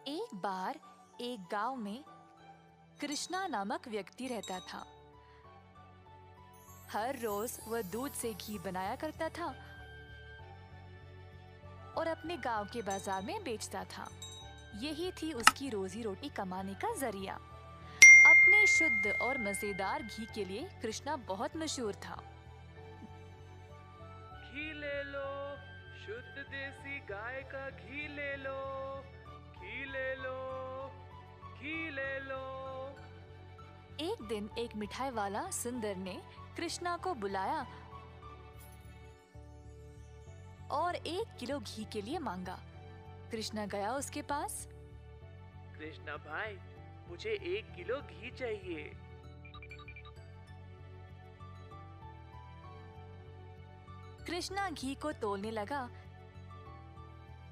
एक बार एक गांव में कृष्णा नामक व्यक्ति रहता था। हर रोज वह दूध से घी बनाया करता था और अपने गांव के बाजार में बेचता था। यही थी उसकी रोजी रोटी कमाने का जरिया। अपने शुद्ध और मजेदार घी के लिए कृष्णा बहुत मशहूर था। घी ले लो, शुद्ध देसी गाय का घी ले लो, घी ले लो, घी ले लो। एक दिन एक मिठाई वाला सुंदर ने कृष्णा को बुलाया और 1 किलो घी के लिए मांगा। कृष्णा गया उसके पास। कृष्णा भाई, मुझे 1 किलो घी चाहिए। कृष्णा घी को तोलने लगा।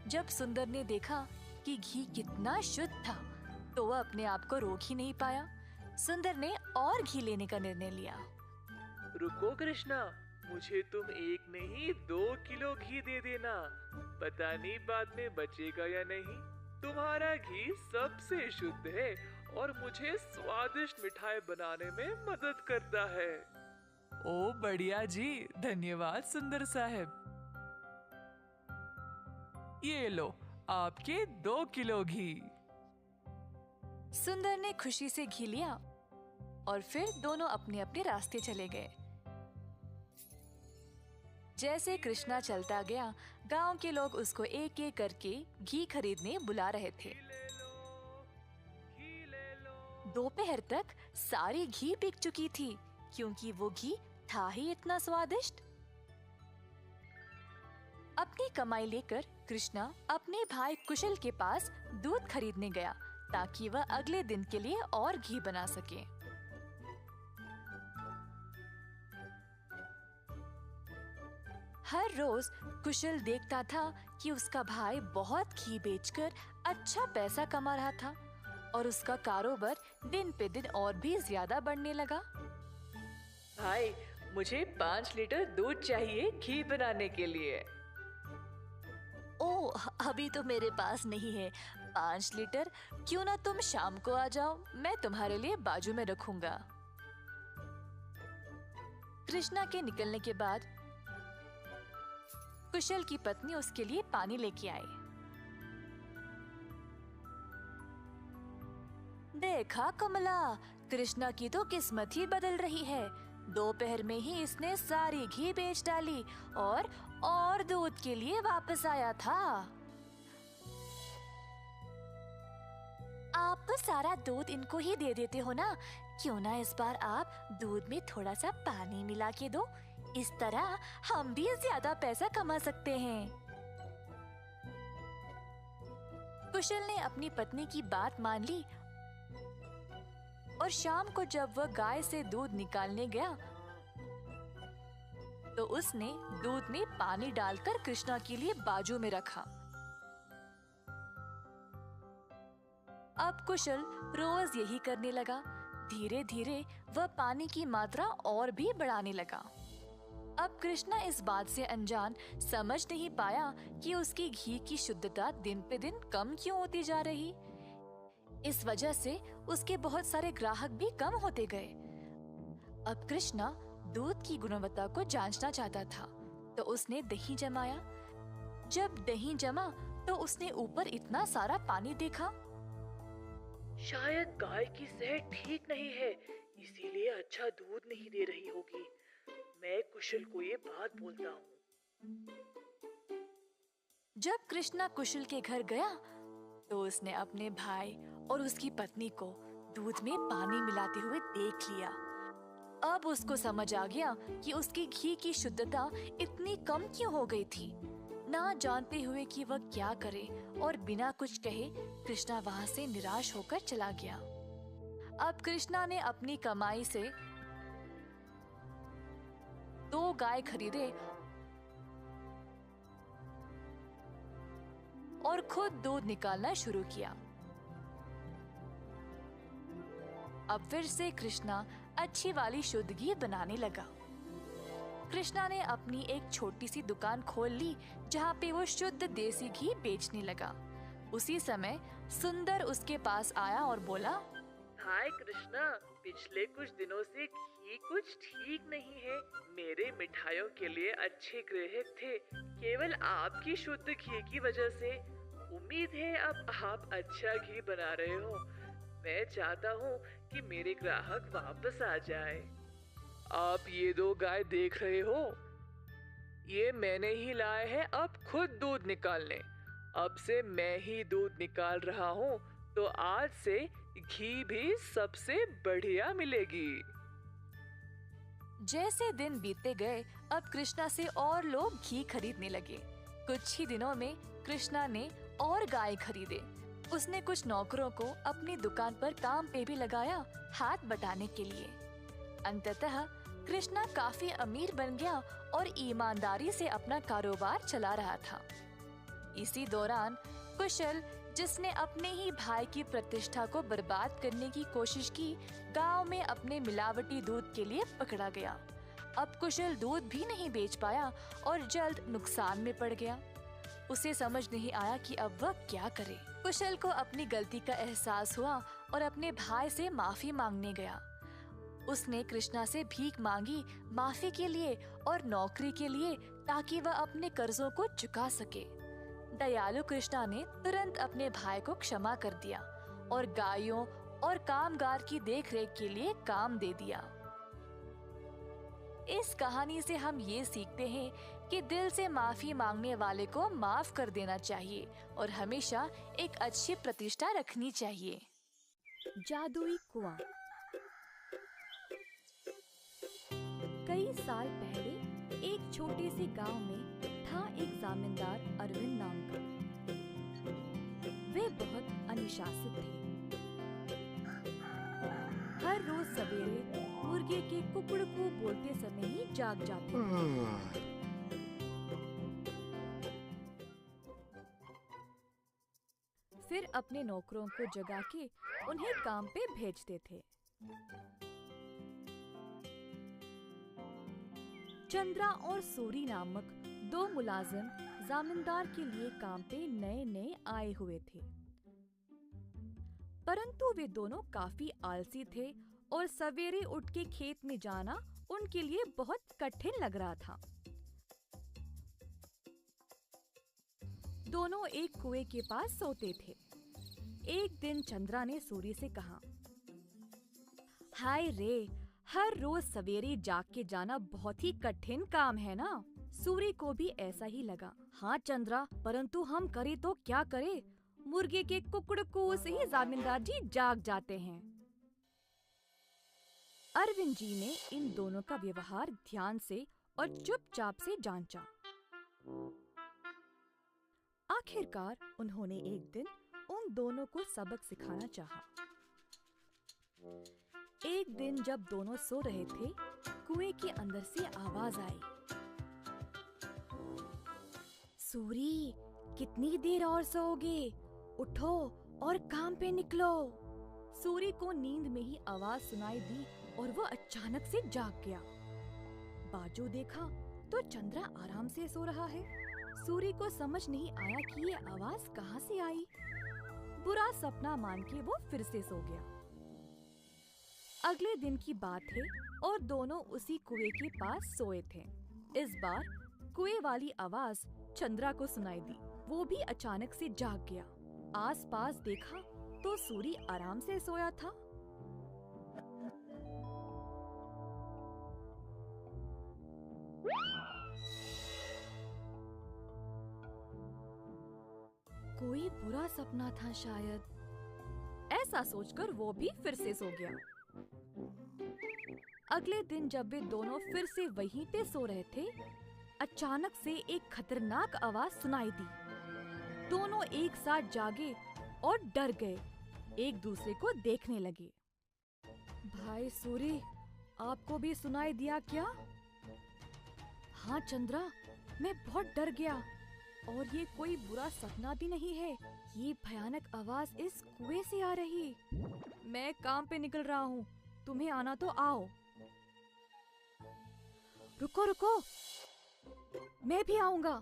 जब सुंदर ने देखा कि घी कितना शुद्ध था, तो वह अपने आप को रोक ही नहीं पाया। सुंदर ने और घी लेने का निर्णय लिया। रुको कृष्णा, मुझे तुम 1 नहीं 2 किलो घी दे देना। पता नहीं बाद में बचेगा या नहीं। तुम्हारा घी सबसे शुद्ध है और मुझे स्वादिष्ट मिठाई बनाने में मदद करता है। ओ बढ़िया जी, धन्यवाद सुंदर साहब। ये लो आपके 2 किलो घी। सुंदर ने खुशी से घी लिया और फिर दोनों अपने अपने रास्ते चले गए। जैसे कृष्णा चलता गया, गांव के लोग उसको एक एक करके घी खरीदने बुला रहे थे। दोपहर तक सारी घी बिक चुकी थी, क्योंकि वो घी था ही इतना स्वादिष्ट। अपनी कमाई लेकर कृष्णा अपने भाई कुशल के पास दूध खरीदने गया, ताकि वह अगले दिन के लिए और घी बना सके। हर रोज कुशल देखता था कि उसका भाई बहुत घी बेचकर अच्छा पैसा कमा रहा था और उसका कारोबार दिन पे दिन और भी ज्यादा बढ़ने लगा। भाई, मुझे 5 लीटर दूध चाहिए घी बनाने के लिए। ओह, अभी तो मेरे पास नहीं है 5 लीटर। क्यों ना तुम शाम को आ जाओ, मैं तुम्हारे लिए बाजू में रखूंगा। कृष्णा के निकलने के बाद कुशल की पत्नी उसके लिए पानी लेके आई। देखा कमला, कृष्णा की तो किस्मत ही बदल रही है। दोपहर में ही इसने सारी घी बेच डाली और दूध के लिए वापस आया था। आप तो सारा दूध इनको ही दे देते हो ना, क्यों ना इस बार आप दूध में थोड़ा सा पानी मिला के दो। इस तरह हम भी ज्यादा पैसा कमा सकते हैं। कुशल ने अपनी पत्नी की बात मान ली और शाम को जब वह गाय से दूध निकालने गया, तो उसने दूध में पानी डालकर कृष्णा के लिए बाजू में रखा। अब कुशल रोज यही करने लगा। धीरे धीरे वह पानी की मात्रा और भी बढ़ाने लगा। अब कृष्णा इस बात से अनजान समझ नहीं पाया कि उसकी घी की शुद्धता दिन पे दिन कम क्यों होती जा रही। इस वजह से उसके बहुत सारे ग्राहक भी कम होते गए। अब कृष्णा दूध की गुणवत्ता को जांचना चाहता था, तो उसने दही जमाया। जब दही जमा, तो उसने ऊपर इतना सारा पानी देखा। शायद गाय की सेहत ठीक नहीं है, इसीलिए अच्छा दूध नहीं दे रही होगी। मैं कुशल को ये बात बोलता हूँ। जब कृष्णा कुशल के घर गया, तो उसने अपने भाई और उसकी पत्नी को दूध में पानी मिलाते हुए देख लिया। अब उसको समझ आ गया कि उसकी घी की शुद्धता इतनी कम क्यों हो गई थी। ना जानते हुए कि वह क्या करे और बिना कुछ कहे कृष्णा वहां से निराश होकर चला गया। अब कृष्णा ने अपनी कमाई से 2 गाय खरीदे और खुद दूध निकालना शुरू किया। अब फिर से कृष्णा अच्छी वाली शुद्ध घी बनाने लगा। कृष्णा ने अपनी एक छोटी सी दुकान खोल ली, जहाँ पे वो शुद्ध देसी घी बेचने लगा। उसी समय सुंदर उसके पास आया और बोला, हाय कृष्णा, पिछले कुछ दिनों से घी कुछ ठीक नहीं है। मेरे मिठाइयों के लिए अच्छे ग्राहक थे, केवल आपकी शुद्ध घी की वजह से। उम्मीद है अब आप अच्छा घी बना रहे हो। मैं चाहता हूँ कि मेरे ग्राहक वापस आ जाए। आप ये 2 गाय देख रहे हो? ये मैंने ही लाए हैं अब खुद दूध निकालने। अब से मैं ही दूध निकाल रहा हूँ, तो आज से घी भी सबसे बढ़िया मिलेगी। जैसे दिन बीतते गए, अब कृष्णा से और लोग घी खरीदने लगे। कुछ ही दिनों में कृष्णा ने और गाय खरीदे। उसने कुछ नौकरों को अपनी दुकान पर काम पे भी लगाया, हाथ बटाने के लिए। अंततः कृष्णा काफी अमीर बन गया और ईमानदारी से अपना कारोबार चला रहा था। इसी दौरान कुशल, जिसने अपने ही भाई की प्रतिष्ठा को बर्बाद करने की कोशिश की, गांव में अपने मिलावटी दूध के लिए पकड़ा गया। अब कुशल दूध भी नहीं बेच पाया और जल्द नुकसान में पड़ गया। उसे समझ नहीं आया कि अब वह क्या करे। कुशल को अपनी गलती का एहसास हुआ और अपने भाई से माफी मांगने गया। उसने कृष्णा से भीख मांगी माफी के लिए और नौकरी के लिए, ताकि वह अपने कर्जों को चुका सके। दयालु कृष्णा ने तुरंत अपने भाई को क्षमा कर दिया और गायों और कामगार की देखरेख के लिए काम दे दिया। इस कहानी से हम ये सीखते हैं कि दिल से माफी मांगने वाले को माफ कर देना चाहिए और हमेशा एक अच्छी प्रतिष्ठा रखनी चाहिए। जादुई कुआं। कई साल पहले एक छोटे से गांव में था एक जमींदार अरविंद नाम का। वे बहुत अनुशासित थे। हर रोज सवेरे मुर्गे के कुकड़कू बोलते समय ही जाग जाते थे। फिर अपने नौकरों को जगा के उन्हें काम पे भेजते थे। चंद्रा और सूरी नामक 2 मुलाजिम जमींदार के लिए काम पे नए नए आए हुए थे, परंतु वे दोनों काफी आलसी थे और सवेरे उठ के खेत में जाना उनके लिए बहुत कठिन लग रहा था। दोनों एक कुएं के पास सोते थे। एक दिन चंद्रा ने सूरी से कहा, हाय रे, हर रोज सवेरे जाग के जाना बहुत ही कठिन काम है ना। सूरी को भी ऐसा ही लगा। हाँ चंद्रा, परंतु हम करे तो क्या करे? मुर्गे के कुकड़कू से ही जमींदार जी जाग जाते हैं। अरविंद जी ने इन दोनों का व्यवहार ध्यान से और चुपचाप से जांचा। आखिरकार उन्होंने एक दिन उन दोनों को सबक सिखाना चाहा। एक दिन जब दोनों सो रहे थे, कुएं के अंदर से आवाज आई, सूरी, कितनी देर और सोओगे? उठो और काम पे निकलो। सूरी को नींद में ही आवाज सुनाई दी और वो अचानक से जाग गया। बाजू देखा तो चंद्रा आराम से सो रहा है। सूरी को समझ नहीं आया कि ये आवाज कहाँ से आई। बुरा सपना मान के वो फिर से सो गया। अगले दिन की बात है और दोनों उसी कुएं के पास सोए थे। इस बार कुएं वाली आवाज चंद्रा को सुनाई दी। वो भी अचानक से जाग गया। आसपास देखा तो सूरी आराम से सोया था। कोई बुरा सपना था शायद, ऐसा सोचकर वो भी फिर से सो गया। अगले दिन जब वे दोनों फिर से वहीं पे सो रहे थे, अचानक से एक खतरनाक आवाज सुनाई दी। दोनों एक साथ जागे और डर गए, एक दूसरे को देखने लगे। भाई सूरी, आपको भी सुनाई दिया क्या? हाँ चंद्रा, मैं बहुत डर गया और ये कोई बुरा सपना भी नहीं है। ये भयानक आवाज इस कुएं से आ रही। मैं काम पे निकल रहा हूँ, तुम्हें आना तो आओ। रुको रुको, मैं भी आऊंगा।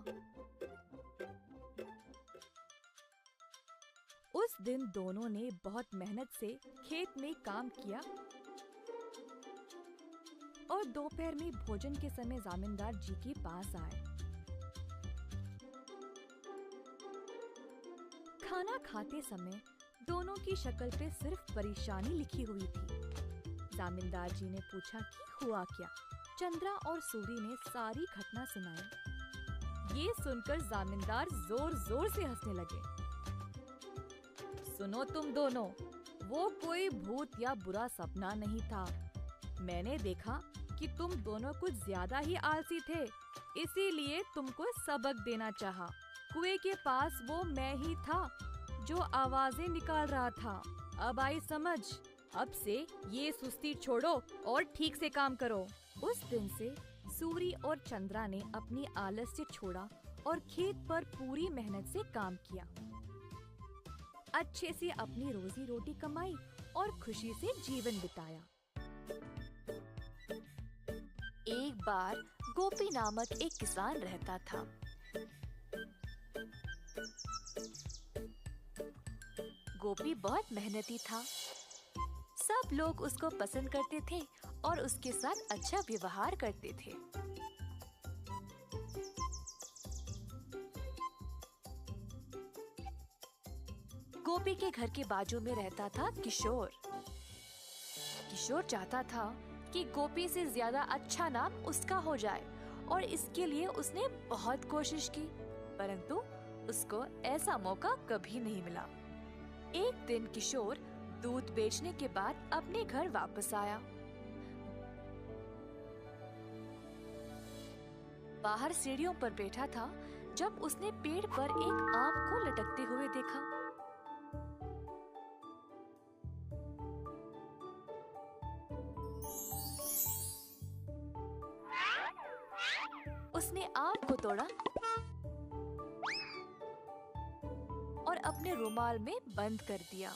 उस दिन दोनों ने बहुत मेहनत से खेत में काम किया और दोपहर में भोजन के समय जमींदार जी के पास आए। खाना खाते समय दोनों की शक्ल पे सिर्फ परेशानी लिखी हुई थी। जमींदार जी ने पूछा कि हुआ क्या। चंद्रा और सूरी ने सारी घटना सुनाई। ये सुनकर जमींदार जोर जोर से हंसने लगे। सुनो तुम दोनों, वो कोई भूत या बुरा सपना नहीं था। मैंने देखा कि तुम दोनों कुछ ज्यादा ही आलसी थे, इसीलिए तुमको सबक देना चाहा। कुएं के पास वो मैं ही था जो आवाजें निकाल रहा था। अब आई समझ। अब से ये सुस्ती छोड़ो और ठीक से काम करो। उस दिन से सूरी और चंद्रा ने अपनी आलस्य छोड़ा और खेत पर पूरी मेहनत से काम किया। अच्छे से अपनी रोजी रोटी कमाई और खुशी से जीवन बिताया। एक बार गोपी नामक एक किसान रहता था। गोपी बहुत मेहनती था। सब लोग उसको पसंद करते थे और उसके साथ अच्छा व्यवहार करते थे। गोपी के घर के बाजू में रहता था किशोर। किशोर चाहता था कि गोपी से ज्यादा अच्छा नाम उसका हो जाए और इसके लिए उसने बहुत कोशिश की, परंतु उसको ऐसा मौका कभी नहीं मिला। एक दिन किशोर दूध बेचने के बाद अपने घर वापस आया। बाहर सीढ़ियों पर बैठा था जब उसने पेड़ पर एक आम को लटकते हुए देखा। उसने आम को तोड़ा और अपने रुमाल में बंद कर दिया।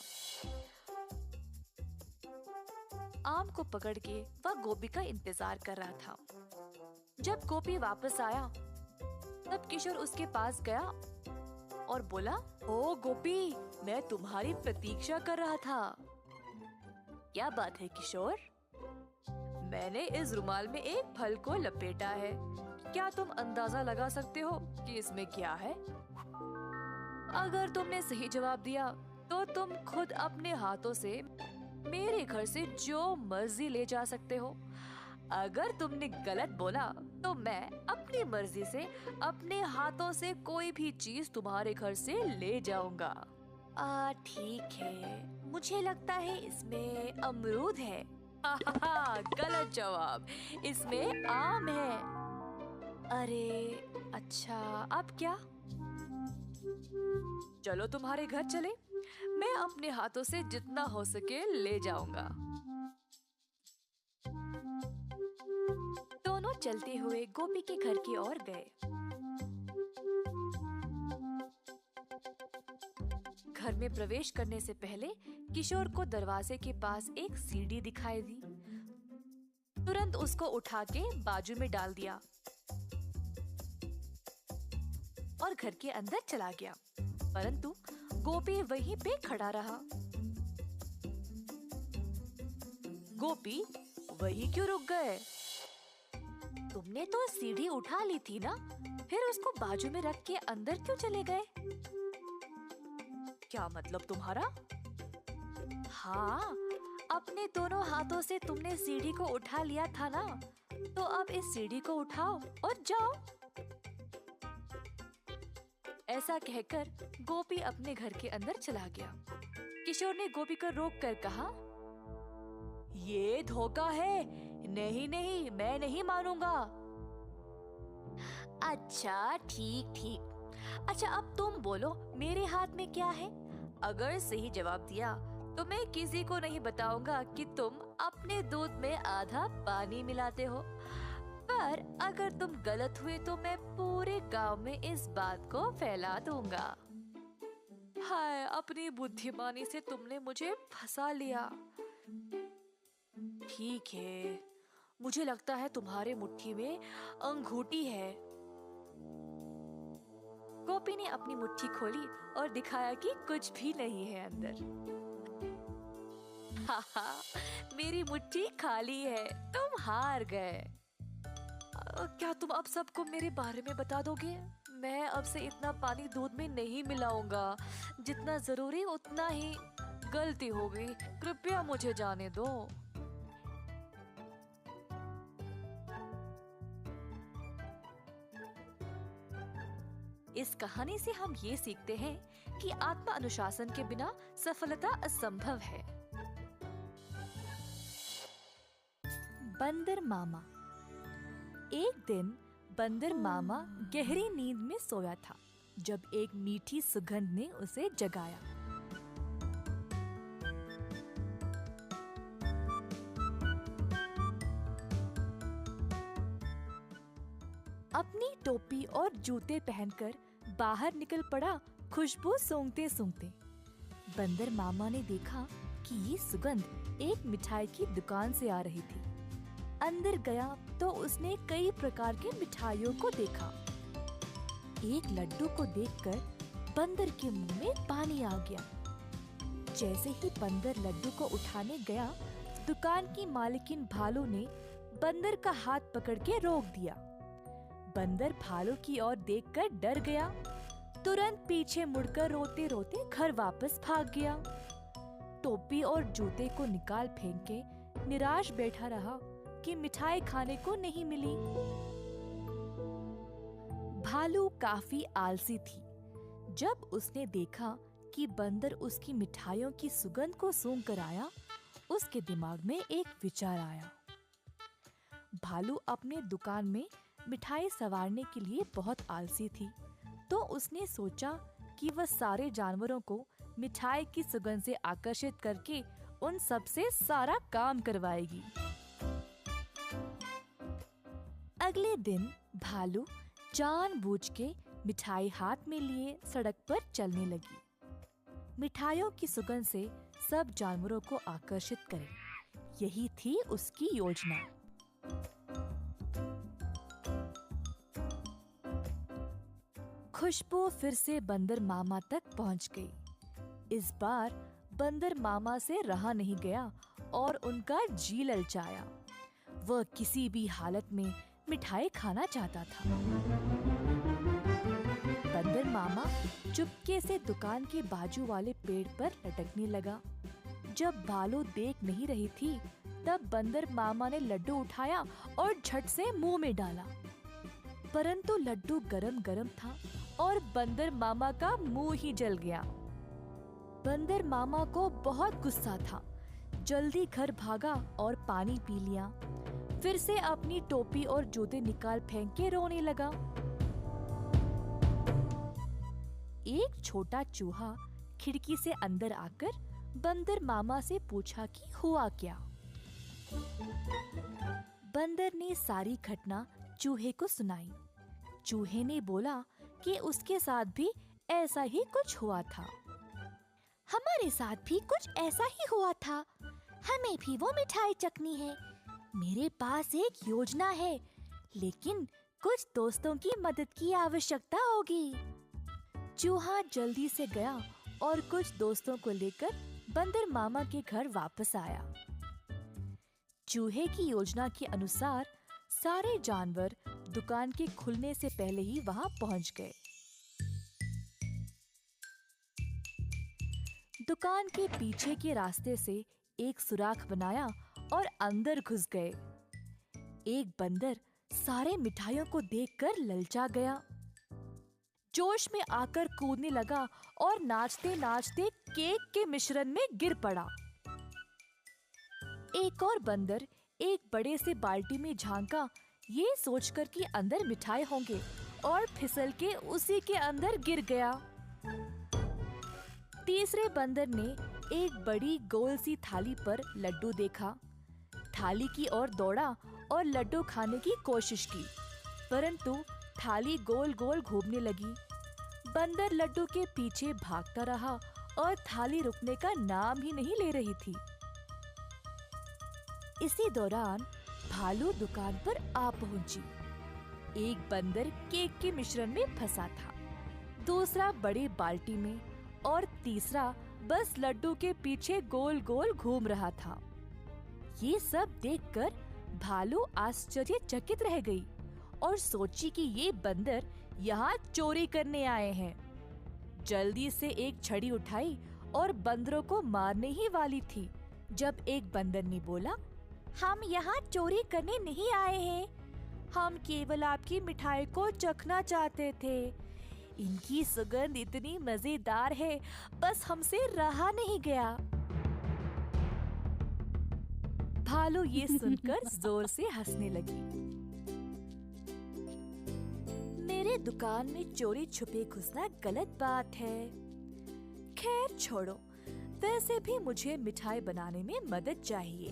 आम को पकड़ के वह गोपी का इंतजार कर रहा था। जब गोपी वापस आया तब किशोर उसके पास गया और बोला, ओ गोपी, मैं तुम्हारी प्रतीक्षा कर रहा था। क्या बात है किशोर? मैंने इस रुमाल में एक फल को लपेटा है। क्या तुम अंदाजा लगा सकते हो कि इसमें क्या है? अगर तुमने सही जवाब दिया तो तुम खुद अपने हाथों से मेरे घर से जो मर्जी ले जा सकते हो। अगर तुमने गलत बोला तो मैं अपनी मर्जी से अपने हाथों से कोई भी चीज तुम्हारे घर से ले जाऊंगा। ठीक है, मुझे लगता है इसमें अमरूद है। गलत जवाब, इसमें आम है। अरे अच्छा, अब क्या? चलो तुम्हारे घर चले, मैं अपने हाथों से जितना हो सके ले जाऊंगा। दोनों चलते हुए गोपी के घर की ओर गए। घर में प्रवेश करने से पहले किशोर को दरवाजे के पास एक सीढ़ी दिखाई दी। तुरंत उसको उठा के बाजू में डाल दिया और घर के अंदर चला गया, परंतु गोपी वहीं पे खड़ा रहा। गोपी, वहीं क्यों रुक गए? तुमने तो सीढ़ी उठा ली थी ना, फिर उसको बाजू में रख के अंदर क्यों चले गए? क्या मतलब तुम्हारा? हाँ, अपने दोनों हाथों से तुमने सीढ़ी को उठा लिया था ना, तो अब इस सीढ़ी को उठाओ और जाओ। ऐसा कहकर गोपी अपने घर के अंदर चला गया। किशोर ने गोपी को रोक कर कहा, ये धोखा है। नहीं नहीं, मैं नहीं मानूंगा। अच्छा ठीक ठीक। अच्छा अब तुम बोलो, मेरे हाथ में क्या है? अगर सही जवाब दिया तो मैं किसी को नहीं बताऊंगा कि तुम अपने दूध में आधा पानी मिलाते हो, पर अगर तुम गलत हुए तो मैं पूरे गांव में इस बात को फैला दूंगा। हाय, अपनी बुद्धिमानी से तुमने मुझे फंसा लिया। ठीक है, मुझे लगता है तुम्हारे मुट्ठी में अंगूठी है। गोपी ने अपनी मुट्ठी खोली और दिखाया कि कुछ भी नहीं है अंदर। हाहा, मेरी मुट्ठी खाली है, तुम हार गए। क्या तुम अब सबको मेरे बारे में बता दोगे? मैं अब से इतना पानी दूध में नहीं मिलाऊंगा, जितना जरूरी उतना ही। गलती हो गई, कृपया मुझे जाने दो। इस कहानी से हम ये सीखते हैं कि आत्म अनुशासन के बिना सफलता असंभव है। बंदर मामा। एक दिन बंदर मामा गहरी नींद में सोया था जब एक मीठी सुगंध ने उसे जगाया। अपनी टोपी और जूते पहनकर बाहर निकल पड़ा खुशबू सूंघते सूंघते। बंदर मामा ने देखा कि ये सुगंध एक मिठाई की दुकान से आ रही थी। अंदर गया तो उसने कई प्रकार के मिठाइयों को देखा। एक लड्डू को देखकर बंदर के मुंह में पानी आ गया। जैसे ही बंदर लड्डू को उठाने गया, दुकान की मालकिन भालू ने बंदर का हाथ पकड़ के रोक दिया। बंदर भालू की ओर देखकर डर गया, तुरंत पीछे मुड़कर रोते रोते घर वापस भाग गया। टोपी और जूते को निकाल फेंक के निराश बैठा रहा कि मिठाई खाने को नहीं मिली। भालू काफी आलसी थी। जब उसने देखा कि बंदर उसकी मिठाइयों की सुगंध को सूंघ कर आया, उसके दिमाग में एक विचार आया। भालू अपने दुकान में मिठाई संवारने के लिए बहुत आलसी थी, तो उसने सोचा कि वह सारे जानवरों को मिठाई की सुगंध से आकर्षित करके उन सब से सारा काम करवाएगी। अगले दिन भालू जानबूझ के मिठाई हाथ में लिए सड़क पर चलने लगी। मिठाइयों की सुगंध से सब जानवरों को आकर्षित करे, यही थी उसकी योजना। खुशबू फिर से बंदर मामा तक पहुंच गई। इस बार बंदर मामा से रहा नहीं गया और उनका जी ललचाया। वह किसी भी हालत में मिठाई खाना चाहता था। बंदर मामा चुपके से दुकान के बाजू वाले पेड़ पर लटकने लगा। जब भालू देख नहीं रही थी, तब बंदर मामा ने लड्डू उठाया और झट से मुंह में डाला। परंतु लड्डू गरम गरम था और बंदर मामा का मुंह ही जल गया। बंदर मामा को बहुत गुस्सा था। जल्दी घर भागा और पानी पी लिया। फिर से अपनी टोपी और जूते निकाल फेंक के रोने लगा। एक छोटा चूहा खिड़की से अंदर आकर बंदर मामा से पूछा कि हुआ क्या। बंदर ने सारी घटना चूहे को सुनाई। चूहे ने बोला कि उसके साथ भी ऐसा ही कुछ हुआ था। हमारे साथ भी कुछ ऐसा ही हुआ था। हमें भी वो मिठाई चखनी है। मेरे पास एक योजना है, लेकिन कुछ दोस्तों की मदद की आवश्यकता होगी। चूहा जल्दी से गया और कुछ दोस्तों को लेकर बंदर मामा के घर वापस आया। चूहे की योजना के अनुसार सारे जानवर दुकान के खुलने से पहले ही वहां पहुंच गए। दुकान के पीछे के रास्ते से एक सुराख बनाया और अंदर घुस गए। एक बंदर सारे मिठाइयों को देखकर ललचा गया। जोश में आकर कूदने लगा और नाचते नाचते केक के मिश्रण में गिर पड़ा। एक और बंदर एक बड़े से बाल्टी में झांका, ये सोचकर कि अंदर मिठाई होंगे, और फिसल के उसी के अंदर गिर गया। तीसरे बंदर ने एक बड़ी गोल सी थाली पर लड्डू देखा। थाली की ओर दौड़ा और लड्डू खाने की कोशिश की, परंतु थाली गोल गोल घूमने लगी। बंदर लड्डू के पीछे भागता रहा और थाली रुकने का नाम ही नहीं ले रही थी। इसी दौरान भालू दुकान पर आ पहुंची। एक बंदर केक के मिश्रण में फंसा था। दूसरा बड़ी बाल्टी में और तीसरा बस लड्डू के पीछे गोल गोल घूम रहा था। ये सब देखकर भालू आश्चर्यचकित रह गई और सोची कि ये बंदर यहाँ चोरी करने आए हैं। जल्दी से एक छड़ी उठाई और बंदरों को मारने ही वाली थी, जब एक बंदर ने बोला, हम यहाँ चोरी करने नहीं आए हैं, हम केवल आपकी मिठाई को चखना चाहते थे। इनकी सुगंध इतनी मजेदार है, बस हमसे रहा नहीं गया। भालू ये सुनकर जोर से हंसने लगी। मेरे दुकान में चोरी छुपे घुसना गलत बात है। खैर छोड़ो, वैसे भी मुझे मिठाई बनाने में मदद चाहिए।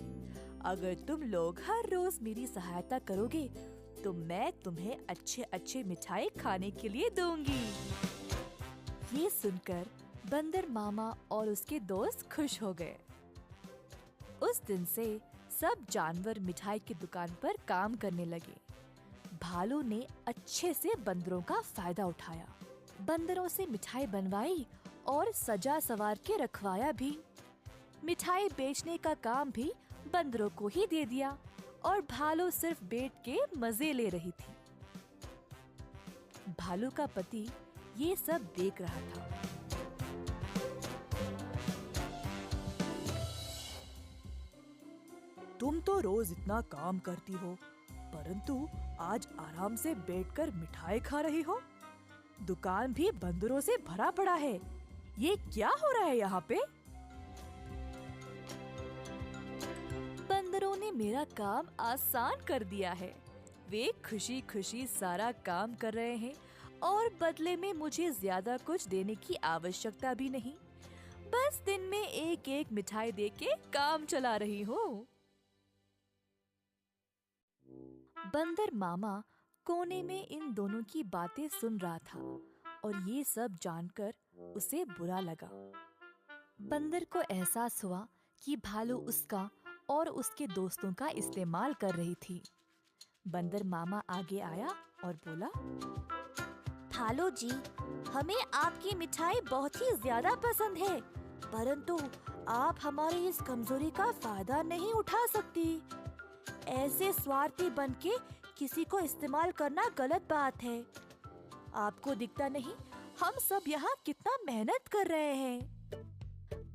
अगर तुम लोग हर रोज मेरी सहायता करोगे तो मैं तुम्हें अच्छे अच्छे मिठाई खाने के लिए दूंगी। ये सुनकर बंदर मामा और उसके दोस्त खुश हो गए। उस दिन से सब जानवर मिठाई की दुकान पर काम करने लगे। भालू ने अच्छे से बंदरों का फायदा उठाया, बंदरों से मिठाई बनवाई और सजा सवार के रखवाया भी। मिठाई बेचने का काम भी बंदरों को ही दे दिया और भालू सिर्फ बैठ के मजे ले रही थी। भालू का पति ये सब देख रहा था। तुम तो रोज इतना काम करती हो, परंतु आज आराम से बैठकर मिठाई खा रही हो। दुकान भी बंदरों से भरा पड़ा है। ये क्या हो रहा है यहाँ पे? बंदरों ने मेरा काम आसान कर दिया है। वे खुशी खुशी सारा काम कर रहे हैं और बदले में मुझे ज्यादा कुछ देने की आवश्यकता भी नहीं। बस दिन में एक एक मिठाई देके काम चला रही हूँ। बंदर मामा कोने में इन दोनों की बातें सुन रहा था और ये सब जानकर उसे बुरा लगा। बंदर को एहसास हुआ कि भालू उसका और उसके दोस्तों का इस्तेमाल कर रही थी। बंदर मामा आगे आया और बोला, भालू जी, हमें आपकी मिठाई बहुत ही ज्यादा पसंद है, परंतु आप हमारी इस कमजोरी का फायदा नहीं उठा सकती। ऐसे स्वार्थी बनके किसी को इस्तेमाल करना गलत बात है। आपको दिखता नहीं हम सब यहाँ कितना मेहनत कर रहे हैं।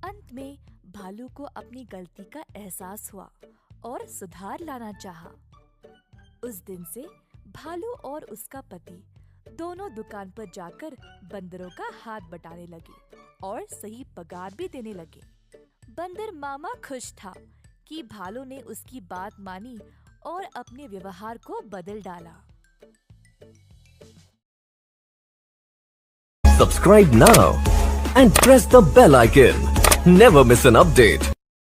अंत में भालू को अपनी गलती का एहसास हुआ और सुधार लाना चाहा। उस दिन से भालू और उसका पति दोनों दुकान पर जाकर बंदरों का हाथ बटाने लगे और सही पगार भी देने लगे। बंदर मामा खुश था कि भालू ने उसकी बात मानी और अपने व्यवहार को बदल डाला। Subscribe now and press the bell icon. Never miss an update.